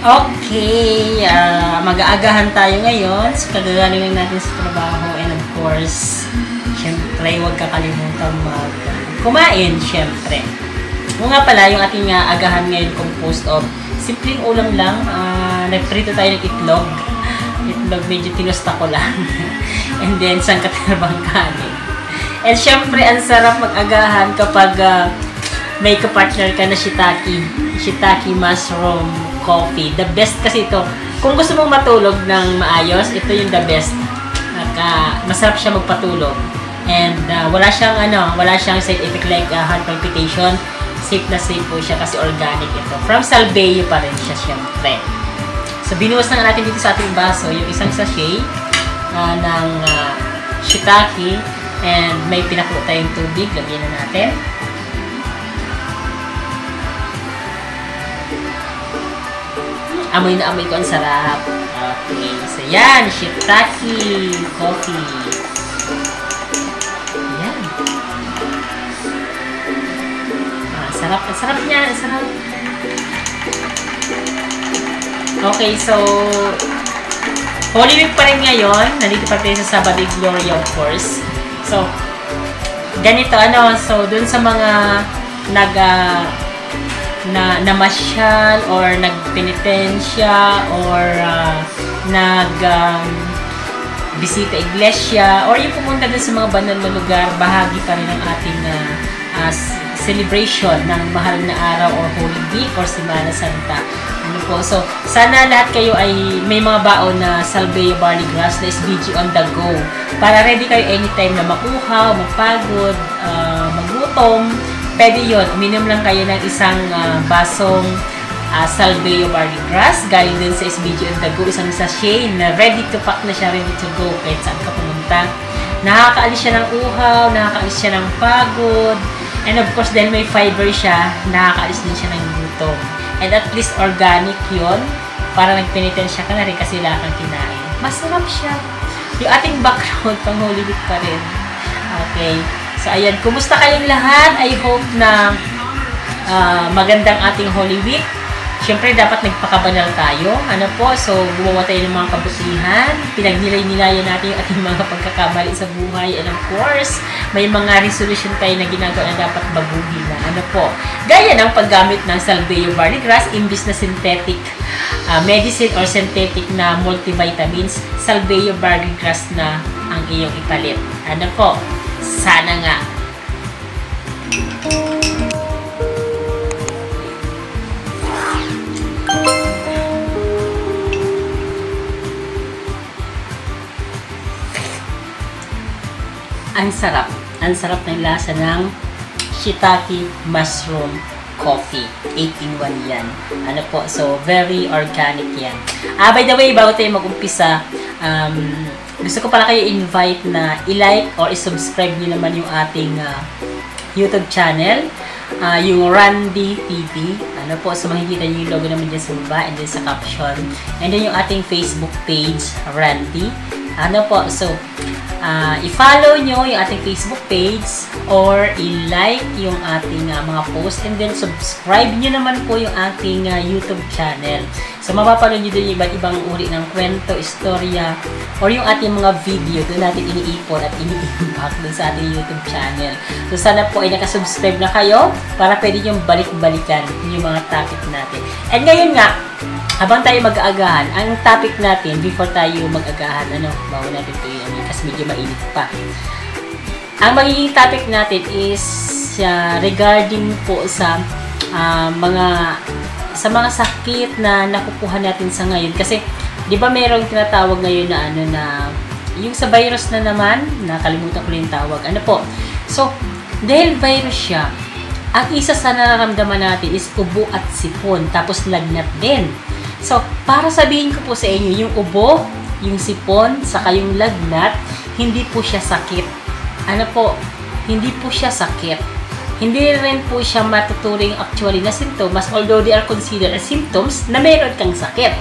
Okay, mag-aagahan tayo ngayon. So, kagagaling lang natin sa trabaho. And of course, syempre, huwag kakalimutan kumain, syempre. O nga pala, yung ating agahan ngayon composed of simpleng ulam lang. Nagprito tayo ng itlog. Itlog, medyo tinusta ko lang. And then, sangkaterbang kanin. And syempre, ang sarap mag-agahan kapag may kapartner ka na shiitake mushroom coffee. The best kasi ito. Kung gusto mong matulog ng maayos, ito yung the best. Masarap siya magpatulog. And wala siyang side effect like heart palpitation. Safe na safe po siya kasi organic ito. From Salveyo pa rin siya syempre. So, binuhos na natin dito sa ating baso yung isang sachet ng shiitake. And may pinakulo tayong tubig. Lagyan na natin. Amoy na amoy ko, ang sarap. Okay. So, yan. Shiitake coffee. Yan. Sarap. Ang sarap niya. Ang sarap. Okay. So, Holy Week pa rin ngayon. Nandito pa tayo sa Sabado de Gloria, of course. So, ganito. So, dun sa mga namasyal or nagpenitensya or bisita iglesia or yung pumunta din sa mga banal na lugar, bahagi pa rin ng ating celebration ng mahal na araw or Holy Week or Semana Santa. So, sana lahat kayo ay may mga baon na Salveyo barley grass na SBG on the go para ready kayo anytime na makuhaw, magpagod, magutom. Pwede yun. Uminom lang kayo ng isang basong Salveyo barley grass. Galing din sa SBG on the go. Isang sachet na ready to pack na siya, ready to go kahit saan ka pumunta. Nakakaalis siya ng uhaw, nakakaalis siya ng pagod. And of course, dahil may fiber siya, nakakaalis din siya ng gutom. And at least organic yun. Para nagpenitensya ka na rin kasi wala kang kinain. Masarap siya. Yung ating background, pang Holy Week pa rin. Okay. So, ayan. Kumusta kayong lahat? I hope na magandang ating Holy Week. Siyempre, dapat nagpakabanal tayo. So, gumawa tayo ng mga kabutihan. Pinagnilay-nilayan natin yung ating mga pagkakamali sa buhay. And of course, may mga resolution tayo na ginagawa na dapat baguhin na. Gaya ng paggamit ng Salveyo barley grass, imbis na synthetic medicine or synthetic na multivitamins, Salveyo barley grass na ang iyong ipalit. Sana nga. Ang sarap. Ang sarap ng lasa ng shiitake mushroom coffee. 8-in-1 yan. So, very organic yan. By the way, bago tayo mag-umpisa, gusto ko pala kayo invite na i-like or i-subscribe nyo naman yung ating YouTube channel, yung Randy TV. So makikita nyo yung logo naman dyan sa baba and then sa caption. And then yung ating Facebook page, Randy. So, i-follow nyo yung ating Facebook page or i-like yung ating mga post and then subscribe nyo naman po yung ating YouTube channel. So, mapapanood nyo din yung iba't ibang uri ng kwento, istorya, or yung ating mga video doon natin iniipon at ini-impact doon sa ating YouTube channel. So, sana po ay nakasubscribe na kayo para pwede nyo balik-balikan yung mga topic natin. And ngayon nga, habang tayo mag-aagahan, ang topic natin, before tayo mag-aagahan, bago natin ito yun, kasi medyo mainit pa. Ang magiging topic natin is regarding po sa mga sakit na nakukuha natin sa ngayon. Kasi, di ba mayroong tinatawag ngayon na yung sa virus na naman, nakalimutan ko yung tawag. So, dahil virus siya, ang isa sa nararamdaman natin is ubo at sipon, tapos lagnat din. So, para sabihin ko po sa inyo, yung ubo, yung sipon, saka yung lagnat, hindi po siya sakit. Hindi po siya sakit. Hindi rin po siya matuturing actually na symptoms, although they are considered as symptoms na meron kang sakit.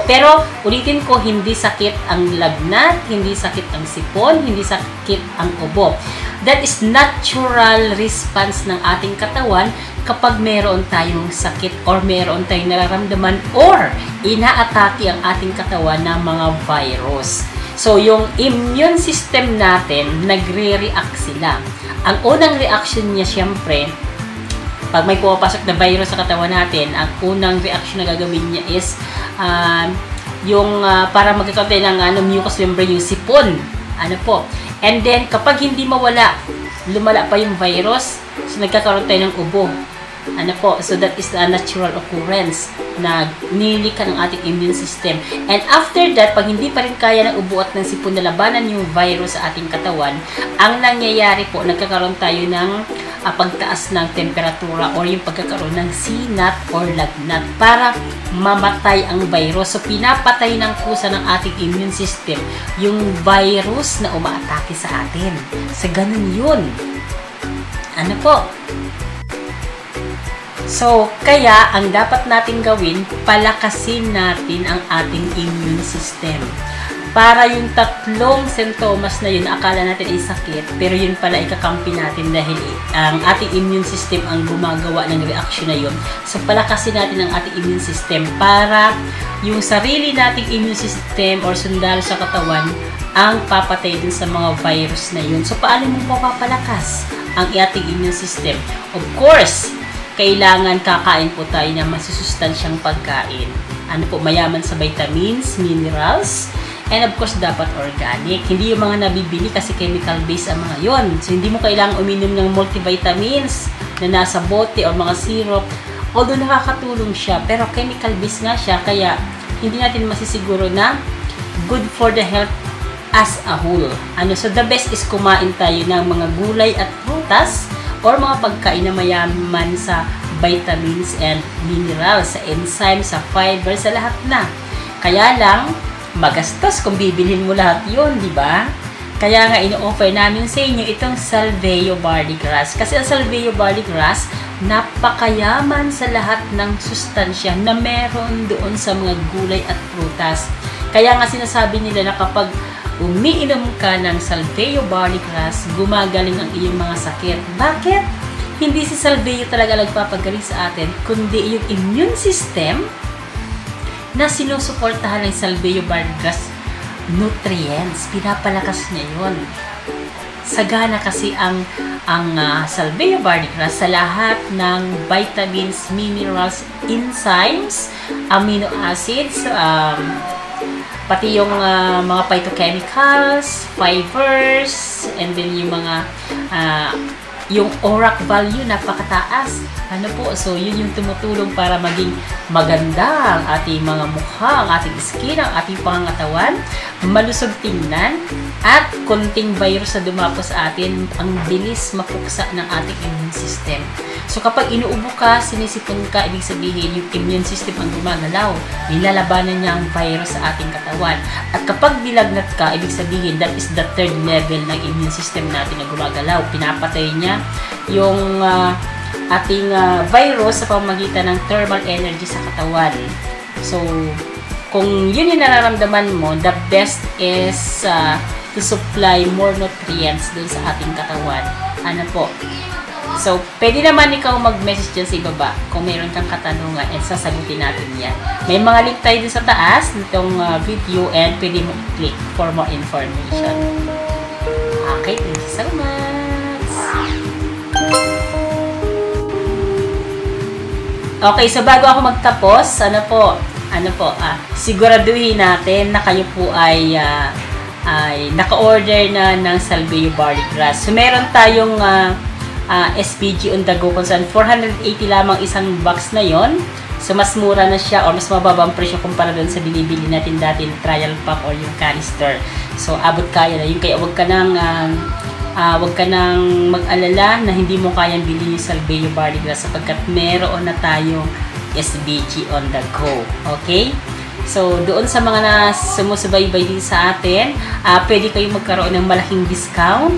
Pero, ulitin ko, hindi sakit ang lagnat, hindi sakit ang sipon, hindi sakit ang ubo. That is natural response ng ating katawan kapag meron tayong sakit or meron tayong nararamdaman or inaatake ang ating katawan ng mga virus. So, yung immune system natin, nagre-react sila. Ang unang reaction niya, syempre, pag may pumapasok na virus sa katawan natin, ang unang reaction na gagawin niya is para magkakaroon tayo ng mucous membrane, yung sipon. And then, kapag hindi mawala, lumala pa yung virus, so nagkakaroon tayo ng ubo. So that is a natural occurrence na nililikan ng ating immune system. And after that, pag hindi pa rin kaya ng ubo at ng sipon na labanan yung virus sa ating katawan, ang nangyayari po, nagkakaroon tayo ng pagtaas ng temperatura or yung pagkakaroon ng sinat or lagnat para mamatay ang virus. So, pinapatay ng kusa ng ating immune system yung virus na umaatake sa atin. Sa ganun yun. So, kaya, ang dapat natin gawin, palakasin natin ang ating immune system. Para yung tatlong sintomas na yun, akala natin ay sakit, pero yun pala ikakampi natin dahil ang ating immune system ang gumagawa ng reaksyon na yun. So, palakasin natin ang ating immune system para yung sarili nating immune system or sundalo sa katawan ang papatay din sa mga virus na yun. So, paano mo papapalakas ang ating immune system? Of course, kailangan kakain po tayo ng masusustansyang pagkain. Mayaman sa vitamins, minerals, and of course, dapat organic. Hindi yung mga nabibili kasi chemical-based ang mga yon. So, hindi mo kailangang uminom ng multivitamins na nasa bote o mga syrup. Although nakakatulong siya, pero chemical-based nga siya. Kaya, hindi natin masisiguro na good for the health as a whole. So, the best is kumain tayo ng mga gulay at prutas or mga pagkain na mayaman sa vitamins and minerals, sa enzymes, sa fiber, sa lahat na. Kaya lang, magastos kung bibilhin mo lahat yun, di ba? Kaya nga, ino-offer namin sa inyo itong Salveo Barley Grass. Kasi ang Salveo Barley Grass, napakayaman sa lahat ng sustansya na meron doon sa mga gulay at prutas. Kaya nga sinasabi nila na kapag umiinom ka ng Salveo Barley Grass, gumagaling ang iyong mga sakit. Bakit? Hindi si Salveo talaga nagpapagaling sa atin, kundi yung immune system na sinusuportahan ng Salveo Barley Grass nutrients. Pinapalakas niya yun. Sagana kasi ang Salveo Barley Grass sa lahat ng vitamins, minerals, enzymes, amino acids, pati yung mga phytochemicals, fibers, and then yung mga yung ORAC value napakataas. So yun yung tumutulong para maging maganda ang ating mga mukha, ang ating skin, ang ating pangangatawan, malusog tingnan, at konting virus na dumapo sa atin, ang bilis mapuksa ng ating immune system. So kapag inuubo ka, sinisipon ka, ibig sabihin yung immune system ang gumagalaw. Nilalabanan niya ang virus sa ating katawan. At kapag nilagnat ka, ibig sabihin that is the third level ng immune system natin na gumagalaw. Pinapatay niya yung ating virus sa pamamagitan ng thermal energy sa katawan. So, kung yun yung nararamdaman mo, the best is to supply more nutrients dun sa ating katawan. So, pwede naman ikaw mag-message dyan sa ibaba kung mayroon kang katanungan and sasagutin natin yan. May mga link tayo dun sa taas nitong video and pwede mo click for more information. Okay, thank you so much! Okay, so bago ako magtapos, siguraduhin natin na kayo po ay naka-order na ng Salveo Barley Grass. So, meron tayong SPG on the go kung saan 480 lamang isang box na yon. So, mas mura na siya or mas mababa ang presyo kumpara doon sa binibili natin dati na trial pack or yung canister. So, abot kaya na yun. Kaya wag ka nang mag-alala na hindi mo kayang bilhin yung Salveo Barley Grass sapagkat meron na tayong SPG on the go. Okay? So, doon sa mga sumusubaybay din sa atin, pwede kayong magkaroon ng malaking discount.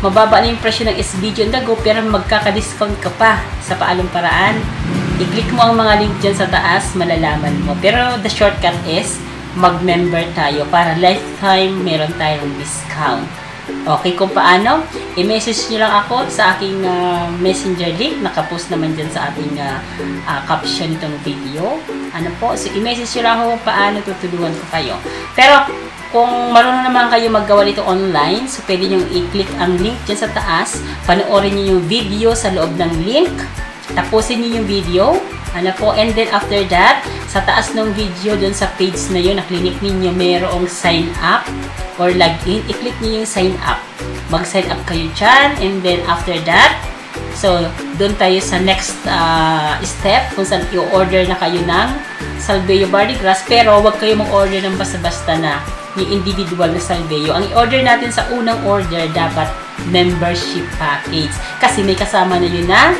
Mababa na yung presyo ng SPG on the go pero magkaka-discount ka pa sa paalong paraan. I-click mo ang mga link dyan sa taas, malalaman mo. Pero the shortcut is mag-member tayo para lifetime meron tayong discount. Okay, kung paano, i-message nyo lang ako sa aking messenger link. Nakapost naman dyan sa ating caption nitong video. Ano po, so i-message nyo lang ako kung paano tutulungan ko kayo. Pero, kung marunong naman kayo maggawa nito online, so pwede nyo i-click ang link dyan sa taas. Panoorin nyo yung video sa loob ng link. Tapusin nyo yung video. Ano po, and then after that, sa taas ng video dun sa page na yun, na clinic ninyo, mayroong sign up or login. I-click nyo yung sign up. Mag-sign up kayo dyan, and then after that, so dun tayo sa next step, kung saan i-order na kayo ng Salveyo Barley Grass, pero huwag kayo mag-order ng basta-basta na yung individual na Salveyo. Ang i-order natin sa unang order, dapat membership package. Kasi may kasama na yun na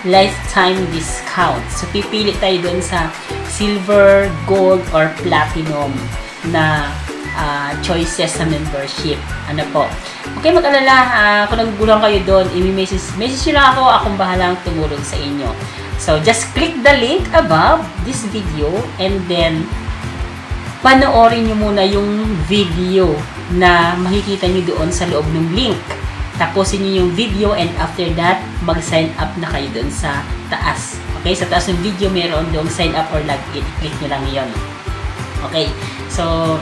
lifetime discount. So, pipili tayo dun sa silver, gold, or platinum na choices sa membership. Ano po? Okay, mag-alala. Kung nagugulang kayo doon, i-message nyo lang ako. Akong bahalang tumulong sa inyo. So, just click the link above this video and then panoorin nyo muna yung video na makikita nyo doon sa loob ng link. Tapusin nyo yung video and after that, mag-sign up na kayo doon sa taas. Okay? Sa taas ng video, meron doon sign up or login. I-click nyo lang yun. Okay? So,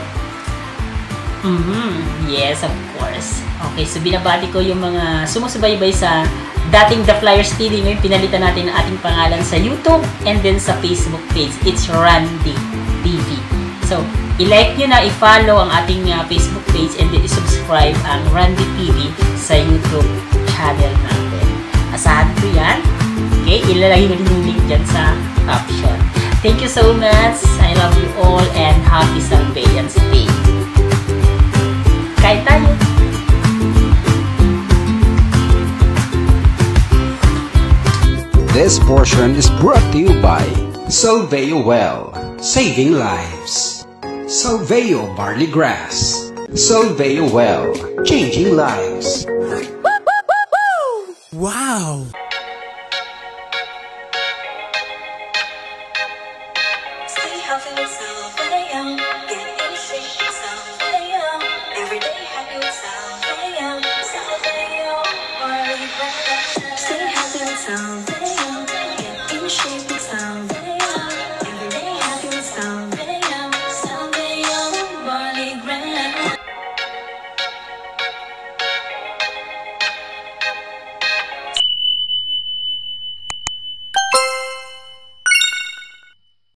yes, of course. Okay, so binabati ko yung mga sumusubaybay sa dating The Flyers TV. Ngayon, pinalitan natin ang ating pangalan sa YouTube and then sa Facebook page. It's Randy TV. So, i-like nyo na, i-follow ang ating Facebook page and then i-subscribe ang Randy TV sa YouTube channel natin. Asahan ko yan. Okay, ilalagay ko din yung link dyan sa caption. Thank you so much. I love you all and happy Salveyan Day. Kain tayo! This portion is brought to you by Salveyo Well, saving lives. Salveyo Barley Grass. Salveyo Well, changing lives. Wow!